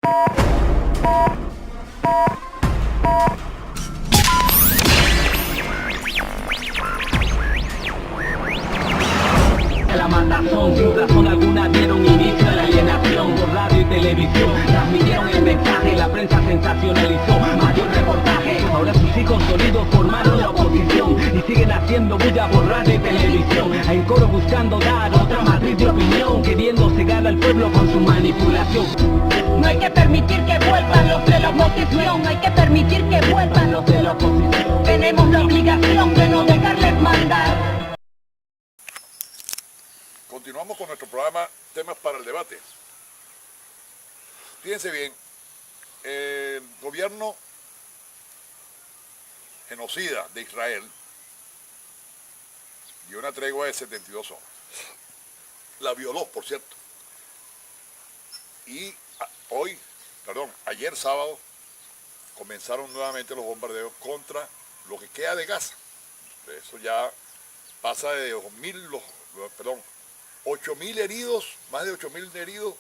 La matazón, sin razón alguna dieron inicio a la alienación por radio y televisión, transmitieron el mensaje, la prensa sensacionalizó, mayor reportaje, ahora sus hijos sólidos formaron la oposición y siguen haciendo bulla por radio y televisión, en coro buscando dar otra matriz de opinión, queriendo cegar al pueblo con su manipulación. No hay que permitir que vuelvan los de la oposición, no hay que permitir que vuelvan los de la oposición. Tenemos la obligación de no dejarles mandar. Continuamos con nuestro programa Temas para el Debate. Fíjense bien, el gobierno genocida de Israel dio una tregua de 72 horas. La violó, por cierto. Y ayer sábado, comenzaron nuevamente los bombardeos contra lo que queda de Gaza. Eso ya pasa de 8.000 heridos, más de 8.000 heridos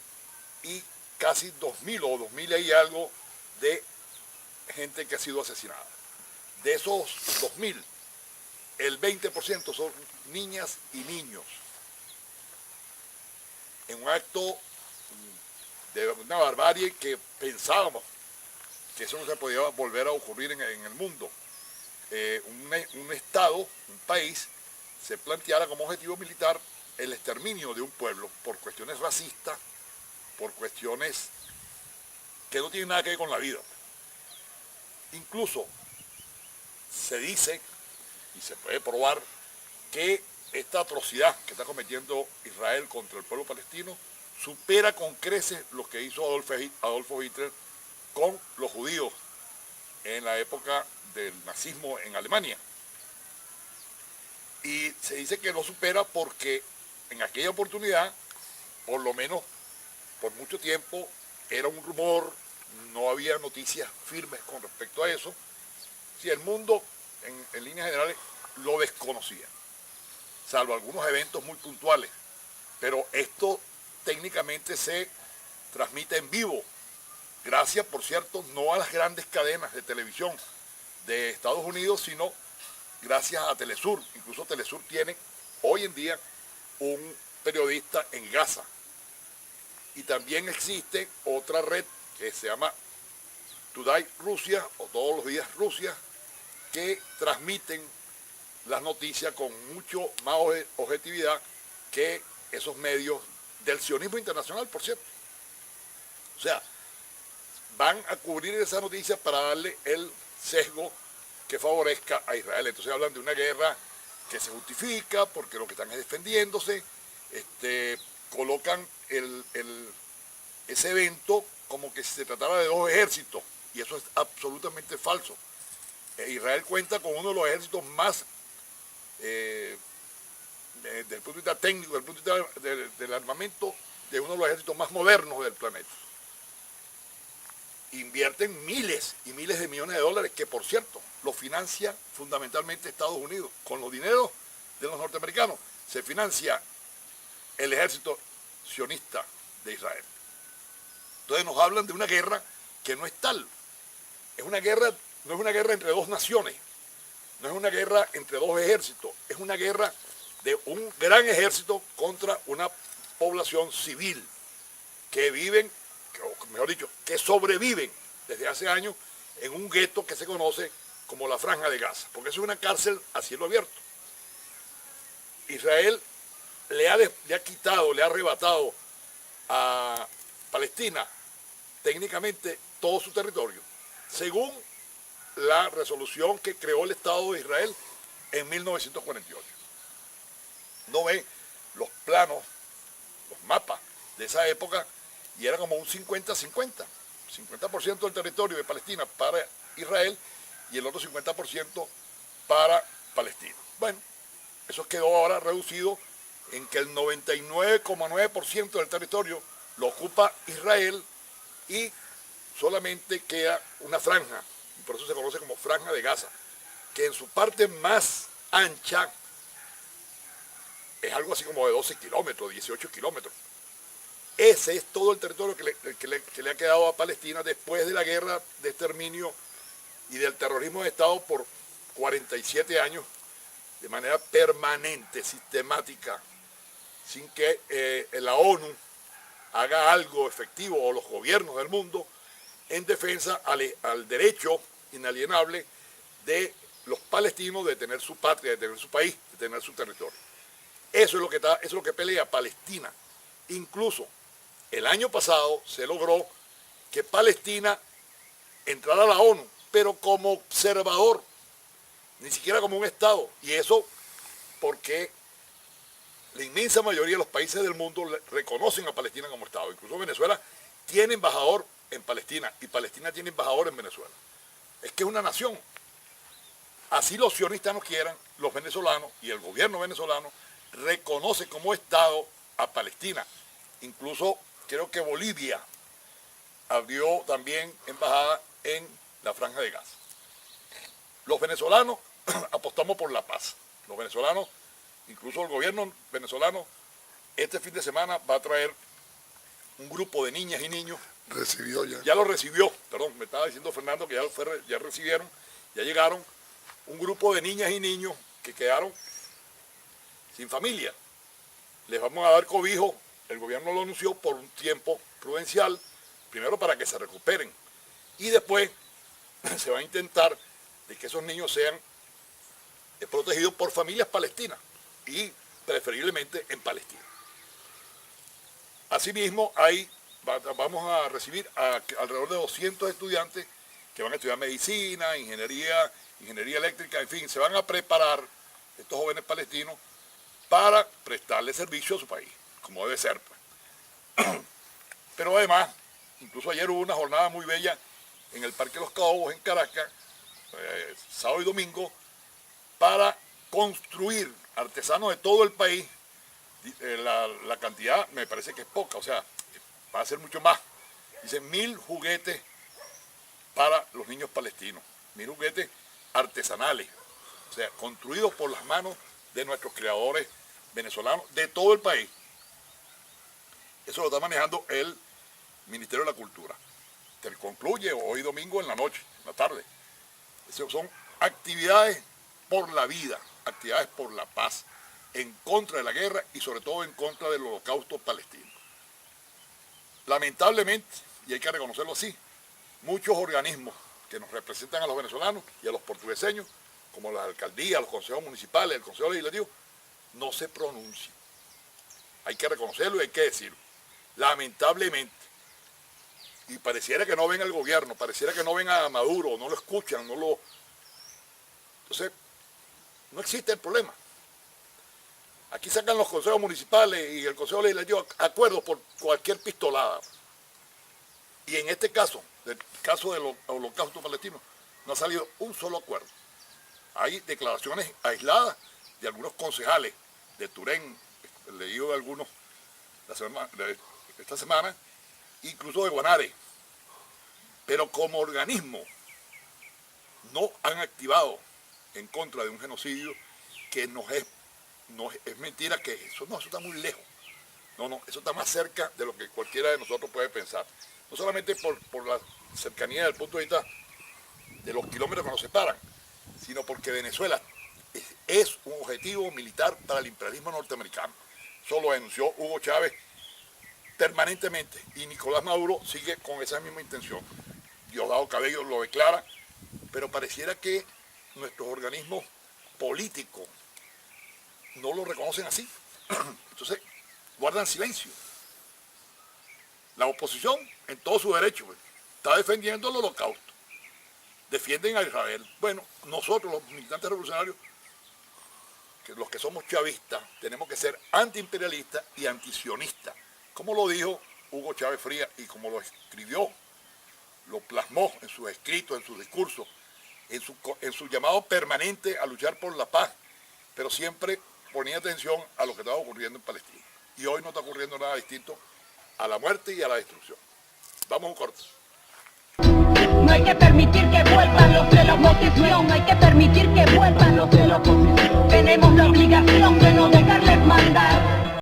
y casi 2.000 o 2.000 y algo de gente que ha sido asesinada. De esos 2.000, el 20% son niñas y niños. En un acto de una barbarie que pensábamos que eso no se podía volver a ocurrir en el mundo. Un Estado, un país, se planteara como objetivo militar el exterminio de un pueblo por cuestiones racistas, por cuestiones que no tienen nada que ver con la vida. Incluso se dice, y se puede probar, que esta atrocidad que está cometiendo Israel contra el pueblo palestino supera con creces lo que hizo Adolfo Hitler con los judíos en la época del nazismo en Alemania. Y se dice que lo supera porque en aquella oportunidad, por lo menos por mucho tiempo, era un rumor, no había noticias firmes con respecto a eso. Si el mundo, en líneas generales, lo desconocía, salvo algunos eventos muy puntuales. Pero esto técnicamente se transmite en vivo, gracias, por cierto, no a las grandes cadenas de televisión de Estados Unidos, sino gracias a Telesur. Incluso Telesur tiene hoy en día un periodista en Gaza. Y también existe otra red que se llama Today Rusia, o Todos los Días Rusia, que transmiten las noticias con mucho más objetividad que esos medios del sionismo internacional, por cierto. O sea, van a cubrir esa noticia para darle el sesgo que favorezca a Israel. Entonces hablan de una guerra que se justifica porque lo que están es defendiéndose, colocan ese evento como que se tratara de dos ejércitos, y eso es absolutamente falso. Israel cuenta con uno de los ejércitos más, desde el punto de vista técnico, desde el punto de vista del armamento, de uno de los ejércitos más modernos del planeta. Invierten miles y miles de millones de dólares, que por cierto, lo financia fundamentalmente Estados Unidos. Con los dineros de los norteamericanos se financia el ejército sionista de Israel. Entonces nos hablan de una guerra que no es tal. Es una guerra, no es una guerra entre dos naciones, no es una guerra entre dos ejércitos, es una guerra de un gran ejército contra una población civil que viven, o mejor dicho, que sobreviven desde hace años en un gueto que se conoce como la Franja de Gaza, porque eso es una cárcel a cielo abierto. Israel le ha quitado, le ha arrebatado a Palestina técnicamente todo su territorio, según la resolución que creó el Estado de Israel en 1948. No ve los planos, los mapas de esa época, y era como un 50-50. 50% del territorio de Palestina para Israel y el otro 50% para Palestina. Bueno, eso quedó ahora reducido en que el 99,9% del territorio lo ocupa Israel y solamente queda una franja, y por eso se conoce como Franja de Gaza, que en su parte más ancha es algo así como de 12 kilómetros, 18 kilómetros. Ese es todo el territorio que le ha quedado a Palestina después de la guerra de exterminio y del terrorismo de Estado por 47 años, de manera permanente, sistemática, sin que la ONU haga algo efectivo, o los gobiernos del mundo, en defensa al derecho inalienable de los palestinos de tener su patria, de tener su país, de tener su territorio. Eso es lo que pelea Palestina. Incluso el año pasado se logró que Palestina entrara a la ONU, pero como observador, ni siquiera como un Estado. Y eso porque la inmensa mayoría de los países del mundo reconocen a Palestina como Estado. Incluso Venezuela tiene embajador en Palestina y Palestina tiene embajador en Venezuela. Es que es una nación. Así los sionistas no quieran, los venezolanos y el gobierno venezolano reconoce como Estado a Palestina. Incluso creo que Bolivia abrió también embajada en la Franja de Gaza. Los venezolanos apostamos por la paz. Los venezolanos, incluso el gobierno venezolano, este fin de semana va a traer un grupo de niñas y niños. Recibió ya. Ya lo recibió, perdón, me estaba diciendo Fernando que ya recibieron, ya llegaron un grupo de niñas y niños que quedaron sin familia. Les vamos a dar cobijo, el gobierno lo anunció por un tiempo prudencial, primero para que se recuperen y después se va a intentar de que esos niños sean protegidos por familias palestinas y preferiblemente en Palestina. Asimismo, vamos a recibir alrededor de 200 estudiantes que van a estudiar medicina, ingeniería eléctrica, en fin, se van a preparar estos jóvenes palestinos para prestarle servicio a su país, como debe ser, pues. Pero además, incluso ayer hubo una jornada muy bella en el Parque Los Caobos, en Caracas, sábado y domingo, para construir artesanos de todo el país. La cantidad me parece que es poca, o sea, va a ser mucho más. Dicen 1000 juguetes para los niños palestinos, 1000 juguetes artesanales, o sea, construidos por las manos de nuestros creadores venezolanos de todo el país. Eso lo está manejando el Ministerio de la Cultura, que concluye hoy domingo en la noche, en la tarde. Esas son actividades por la vida, actividades por la paz, en contra de la guerra y sobre todo en contra del holocausto palestino. Lamentablemente, y hay que reconocerlo así, muchos organismos que nos representan a los venezolanos y a los portugueseños, como las alcaldías, los consejos municipales, el consejo legislativo, no se pronuncian. Hay que reconocerlo y hay que decirlo. Lamentablemente. Y pareciera que no ven al gobierno, pareciera que no ven a Maduro, no lo escuchan, Entonces, no existe el problema. Aquí sacan los consejos municipales y el consejo legislativo acuerdos por cualquier pistolada. Y en este caso, del caso del holocausto palestino, no ha salido un solo acuerdo. Hay declaraciones aisladas de algunos concejales de Turén, he leído de algunos esta semana, incluso de Guanare. Pero como organismo no han activado en contra de un genocidio que es mentira, que eso está muy lejos. Eso está más cerca de lo que cualquiera de nosotros puede pensar. No solamente por la cercanía desde el punto de vista de los kilómetros que nos separan, sino porque Venezuela es un objetivo militar para el imperialismo norteamericano. Eso lo denunció Hugo Chávez permanentemente y Nicolás Maduro sigue con esa misma intención. Diosdado Cabello lo declara, pero pareciera que nuestros organismos políticos no lo reconocen así. Entonces, guardan silencio. La oposición, en todo su derecho, está defendiendo el holocausto. Defienden a Israel. Bueno, nosotros, los militantes revolucionarios, los que somos chavistas, tenemos que ser antiimperialistas y antisionistas. Como lo dijo Hugo Chávez Frías y como lo escribió, lo plasmó en sus escritos, en sus discursos, en su llamado permanente a luchar por la paz, pero siempre ponía atención a lo que estaba ocurriendo en Palestina. Y hoy no está ocurriendo nada distinto a la muerte y a la destrucción. Vamos a un corte. No hay que permitir que vuelvan los de la oposición, hay que permitir que vuelvan los de la oposición. Tenemos la obligación de no dejarles mandar.